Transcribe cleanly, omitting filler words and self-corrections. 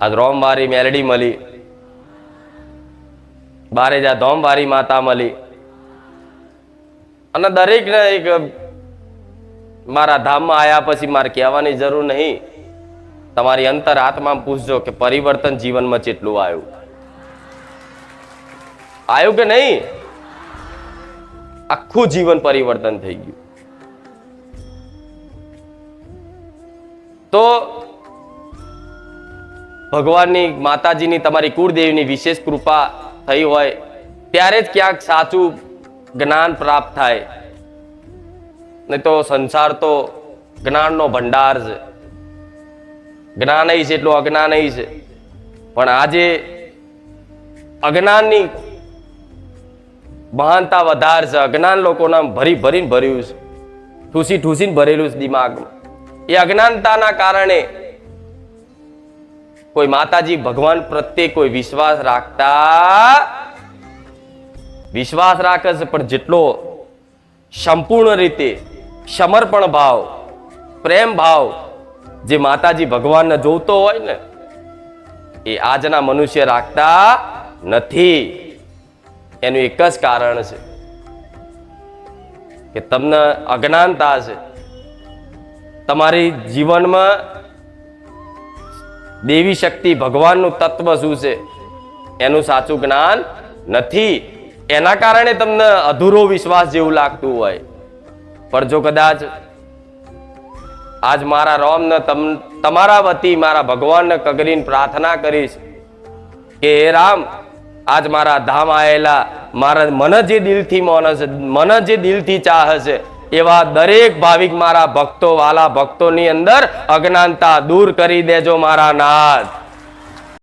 આજ રોમવારી મેલડી મળી, બારે જા ધોમવારી માતા મળી, અને દરેકને એક મારા ધામમાં આવ્યા પછી મારે કહેવાની જરૂર નહીં. તમારી અંતર આત્મામાં પૂછજો કે પરિવર્તન જીવનમાં કેટલું આવ્યું કે નહીં? આખું જીવન પરિવર્તન થઈ ગયું. તો ભગવાનની, માતાજીની, તમારી કુળદેવીની વિશેષ કૃપા થઈ હોય ત્યારે જ ક્યાંક સાચું જ્ઞાન પ્રાપ્ત થાય. નહીં તો સંસાર તો જ્ઞાનનો ભંડાર છે. જ્ઞાન છે એટલું અજ્ઞાન છે. પણ આજે અજ્ઞાનની મહાનતા વધારે છે. અજ્ઞાન લોકોના ભરીને ભર્યું છે, ઠૂસીને ભરેલું છે દિમાગમાં. એ અજ્ઞાનતાના કારણે કોઈ માતાજી ભગવાન પ્રત્યે કોઈ વિશ્વાસ રાખે છે, પણ જેટલો સંપૂર્ણ રીતે સમર્પણ ભાવ, પ્રેમ ભાવ જે માતાજી ભગવાનને જોતો હોય ને, એ આજના મનુષ્ય રાખતા નથી. એનું એક જ કારણ છે કે તમને અજ્ઞાનતા છે. તમારી જીવનમાં દેવી શક્તિ, ભગવાનનું તત્વ શું છે એનું સાચું જ્ઞાન નથી. એના કારણે તમને અધૂરો વિશ્વાસ જેવું લાગતું હોય. પણ જો કદાચ આજ મારા રોમને તમારા વતી મારા ભગવાનને કગરીને પ્રાર્થના કરીશ કે હે રામ, આજ મારા ધામ આયેલા મને જે દિલથી માને છે, મને જે દિલથી ચાહે છે, એવા દરેક ભાવિક મારા ભક્તો, વાલા ભક્તોની અંદર અજ્ઞાનતા દૂર કરી દેજો મારા નાથ.